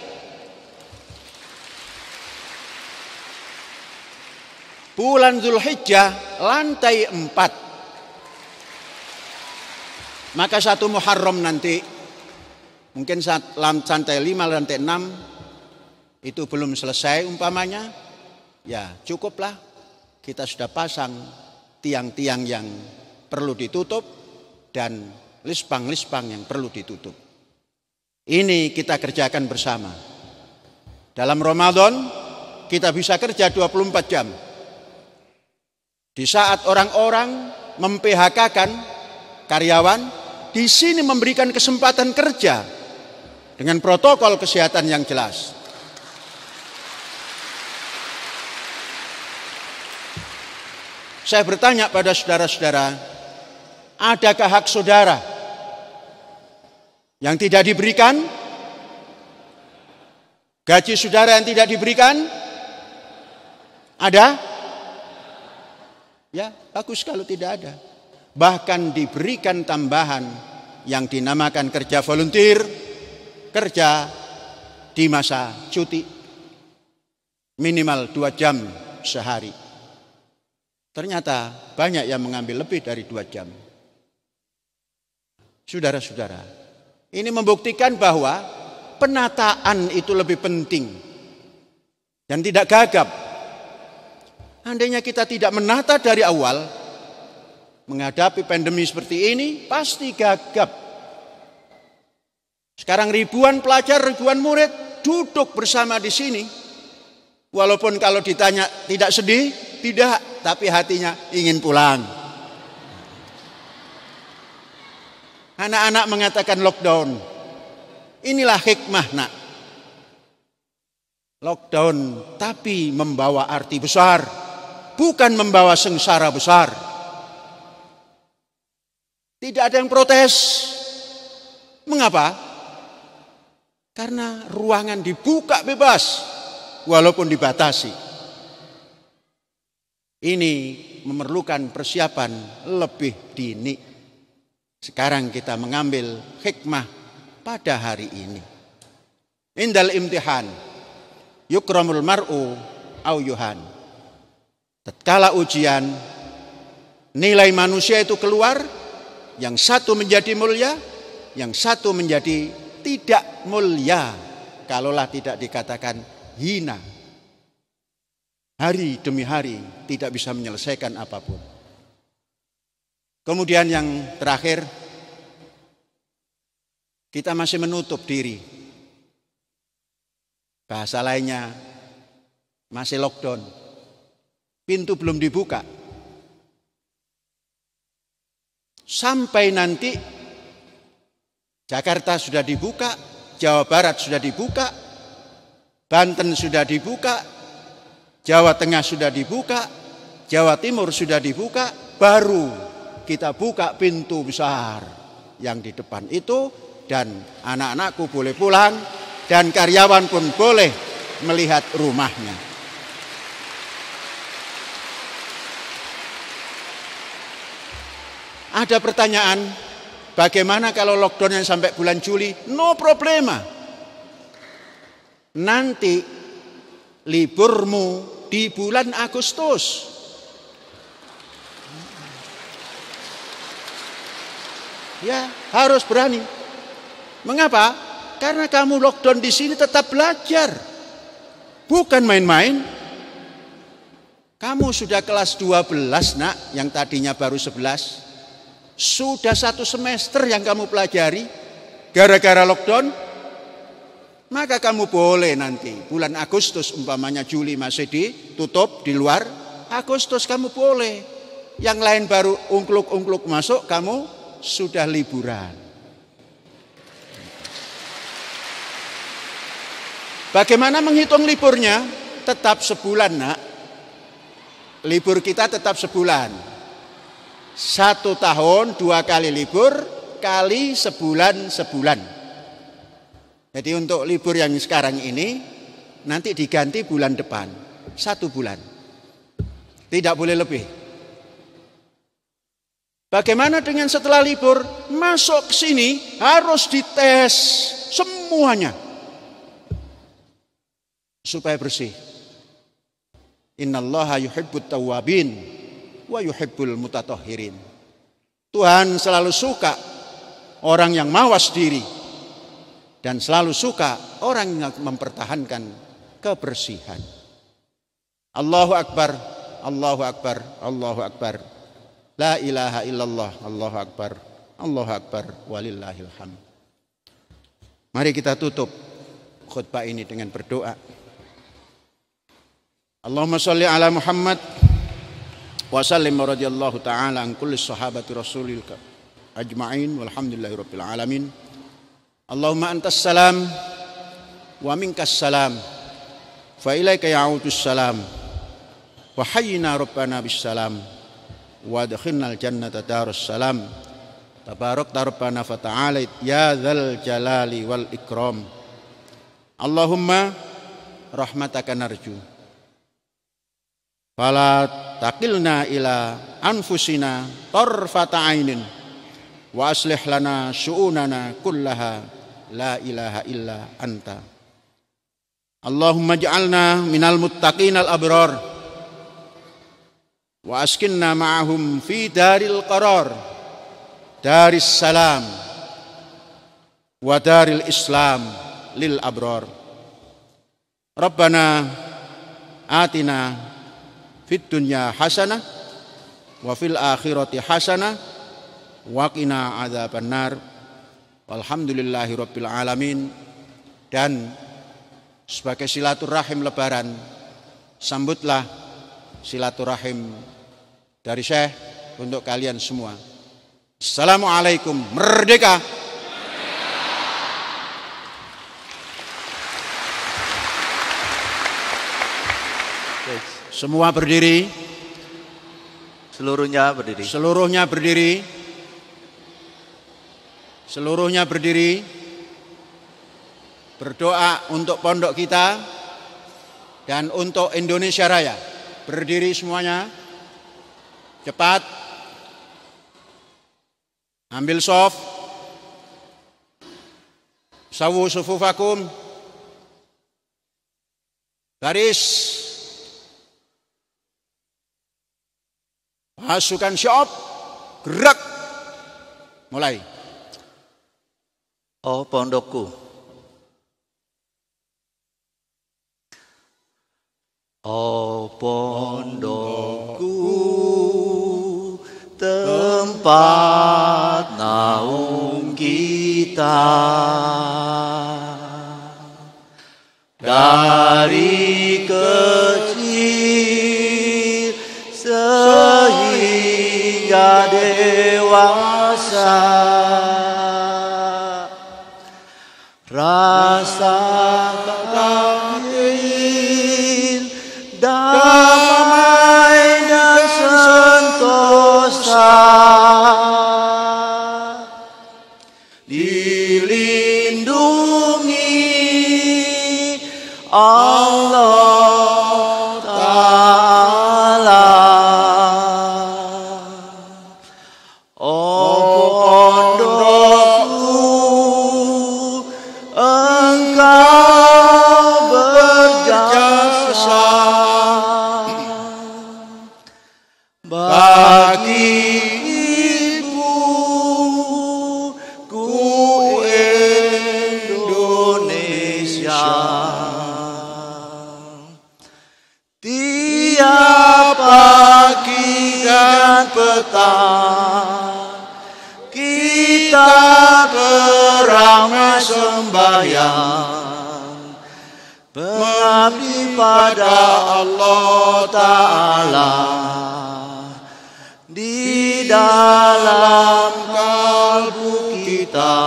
Bulan Dzulhijjah, lantai 4. Maka 1 Muharram nanti, mungkin lantai 5, lantai 6, itu belum selesai umpamanya, ya cukuplah kita sudah pasang tiang-tiang yang perlu ditutup dan lispang-lispang yang perlu ditutup. Ini kita kerjakan bersama. Dalam Ramadan kita bisa kerja 24 jam. Di saat orang-orang mem-PHK-kan karyawan, di sini memberikan kesempatan kerja dengan protokol kesehatan yang jelas. Saya bertanya pada saudara-saudara, adakah hak saudara yang tidak diberikan? Gaji saudara yang tidak diberikan? Ada? Ya, bagus kalau tidak ada. Bahkan diberikan tambahan yang dinamakan kerja volunteer, kerja di masa cuti, minimal 2 jam sehari. Ternyata banyak yang mengambil lebih dari 2 jam. Saudara-saudara, ini membuktikan bahwa penataan itu lebih penting dan tidak gagap. Andainya kita tidak menata dari awal, menghadapi pandemi seperti ini pasti gagap. Sekarang ribuan pelajar, ribuan murid duduk bersama di sini. Walaupun kalau ditanya tidak sedih, tidak, tapi hatinya ingin pulang. Anak-anak mengatakan lockdown. Inilah hikmah, nak. Lockdown tapi membawa arti besar, bukan membawa sengsara besar. Tidak ada yang protes. Mengapa? Karena ruangan dibuka bebas, walaupun dibatasi. Ini memerlukan persiapan lebih dini. Sekarang kita mengambil hikmah pada hari ini. Indal imtihan yukramul mar'u au yuhan. Tatkala ujian, nilai manusia itu keluar, yang satu menjadi mulia, yang satu menjadi tidak mulia, kalaulah tidak dikatakan hina. Hari demi hari tidak bisa menyelesaikan apapun. Kemudian yang terakhir, kita masih menutup diri. Bahasa lainnya, masih lockdown. Pintu belum dibuka. Sampai nanti Jakarta sudah dibuka, Jawa Barat sudah dibuka, Banten sudah dibuka, Jawa Tengah sudah dibuka, Jawa Timur sudah dibuka, baru kita buka pintu besar yang di depan itu, dan anak-anakku boleh pulang dan karyawan pun boleh melihat rumahnya. Ada pertanyaan, bagaimana kalau lockdownnya sampai bulan Juli? No problema. Nanti liburmu di bulan Agustus. Ya, harus berani. Mengapa? Karena kamu lockdown di sini tetap belajar. Bukan main-main. Kamu sudah kelas 12, nak, yang tadinya baru 11. Sudah 1 semester yang kamu pelajari gara-gara lockdown. Maka kamu boleh nanti bulan Agustus, umpamanya Juli masih ditutup di luar, Agustus kamu boleh. Yang lain baru ungkluk-ungkluk masuk, kamu sudah liburan. Bagaimana menghitung liburnya? tetap sebulan, Nak. Libur kita tetap sebulan. 1 tahun 2 kali libur kali sebulan. Jadi untuk libur yang sekarang ini nanti diganti bulan depan 1 bulan. Tidak boleh lebih. Bagaimana dengan setelah libur? Masuk ke sini harus dites semuanya supaya bersih. Innallaha yuhibbut tawwabin wa yuhibbul mutatahhirin. Tuhan selalu suka orang yang mawas diri dan selalu suka orang yang mempertahankan kebersihan. Allahu akbar, Allahu akbar, Allahu akbar. La ilaha illallah, Allahu akbar, Allahu akbar, walillahil hamd. Mari kita tutup khutbah ini dengan berdoa. Allahumma sholli ala Muhammad wa sallim radhiyallahu ta'ala an kulli sahabati rasulil ajma'in walhamdulillahi rabbil alamin. Allahumma antas salam wa minkas salam fa ilaika ya'udus salam wa hayyina rabbana bis salam wa adkhilnal jannata darus salam. Tabarakta rabbana fa ta'ala ya dzal jalali wal ikram. Allahumma rahmataka narju fala taqilna ila anfusina tarfata ainin wa aslih lana syu'unana kullaha la ilaha illa anta. Allahumma ij'alna minal muttaqinal abrar wa askinna ma'ahum fi daril qarar, daris salam wa daril islam lil abrar. Rabbana atina fid dunya hasanah wa fil akhirati hasanah wa qina adzabannar. Walhamdulillahi rabbil alamin. Dan sebagai silaturahim lebaran, sambutlah silaturahim dari Syekh untuk kalian semua. Assalamualaikum, merdeka. Semua berdiri. Seluruhnya berdiri. Seluruhnya berdiri. Seluruhnya berdiri. Berdoa untuk pondok kita dan untuk Indonesia Raya. Berdiri semuanya. Cepat. Ambil soft. Sawu sufufakum. Garis. Pasukan syop, gerak, mulai. Oh pondokku, oh pondokku, tempat naung kita, dari kecil sehingga dewasa, rasakan damai dan sentosa, dilindungi Allah Ta'ala. Oh pondokku, engkau berjasa bagi ibuku Indonesia. Tiap pagi dan petang kita beramai sembahyang, mengabdi pada Allah Ta'ala. Di dalam kalbu kita,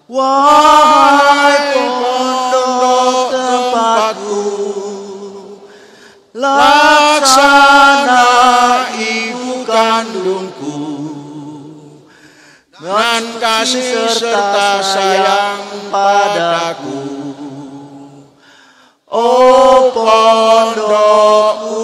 wahai pondok tempatku laksana ibu kandungku, dengan kasih serta sayang padaku. Oh pondokku,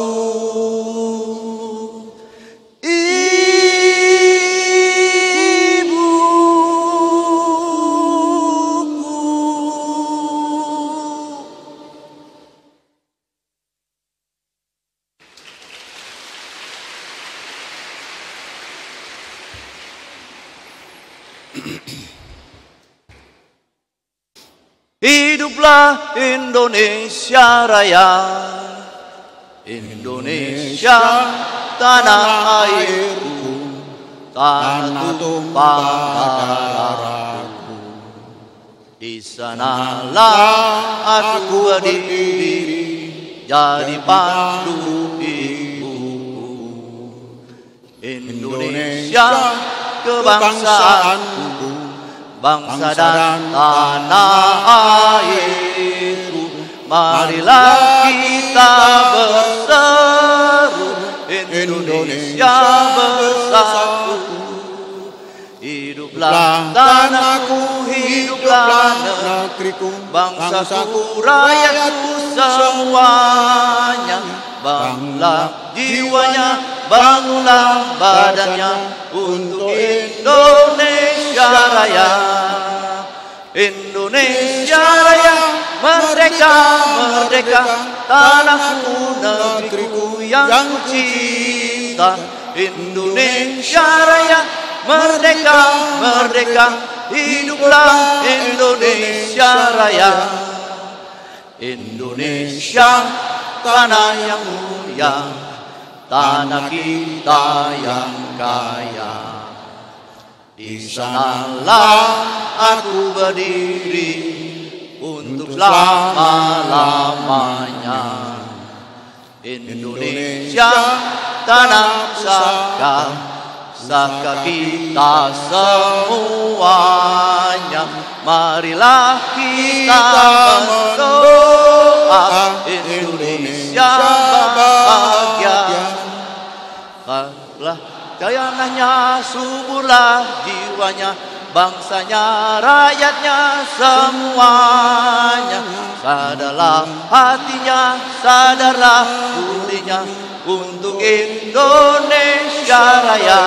hiduplah Indonesia Raya, Indonesia tanah airku, tanah tumpah darahku. Di sanalah aku berdiri, jadi pandu ibuku. Indonesia kebangsaanku, bangsa dan tanah airku. Marilah kita berseru, Indonesia bersatu. Hiduplah tanahku, hiduplah negeriku, bangsaku, rakyatku semuanya. Bangunlah jiwanya, bangunlah badannya untuk Indonesia Raya. Indonesia Raya, merdeka, merdeka, tanahku, negeriku yang ku cinta. Indonesia Raya, merdeka, merdeka, hiduplah Indonesia Raya. Indonesia, tanah yang mulia, tanah kita yang kaya. Di sanalah aku berdiri untuk selama-lamanya. Indonesia, tanah pusaka, pusaka kita semuanya. Marilah kita berdoa, Indonesia bahagia. Lah dayananya, suburlah jiwanya, bangsanya, rakyatnya semuanya. Sadarlah hatinya, sadarlah budinya untuk Indonesia Raya.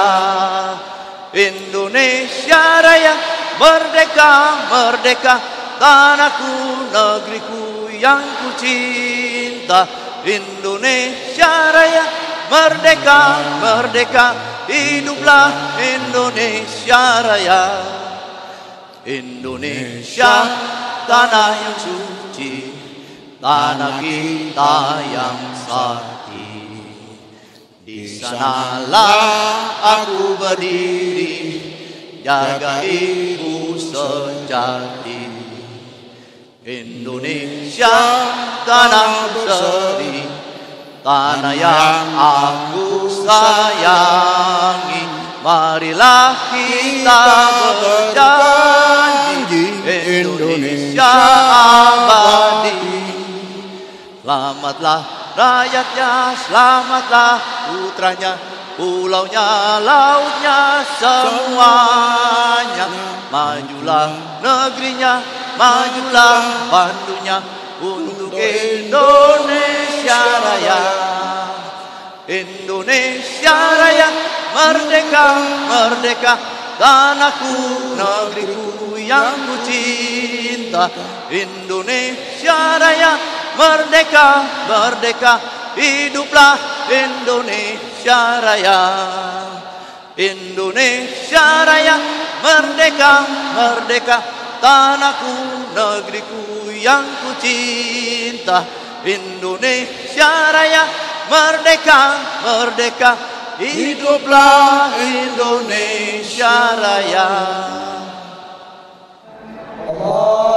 Indonesia Raya, merdeka, merdeka, tanahku, negeriku yang ku cinta. Indonesia Raya, merdeka, merdeka, hiduplah Indonesia Raya. Indonesia, tanah yang suci, tanah kita yang sakti. Di sanalah aku berdiri, jaga ibu sejati. Indonesia, tanah berseri, tanah yang aku sayangi. Marilah kita berjanji, Indonesia abadi. Selamatlah rakyatnya, selamatlah putranya, pulaunya, lautnya, semuanya. Majulah negerinya, majulah pandunya untuk Indonesia Raya. Indonesia Raya, merdeka, merdeka, tanahku, negeriku yang ku cinta. Indonesia Raya, merdeka, merdeka, hiduplah Indonesia Raya. Indonesia Raya, merdeka, merdeka, tanahku, negeriku yang ku cinta. Indonesia Raya, merdeka, merdeka, hiduplah Indonesia Raya. Allah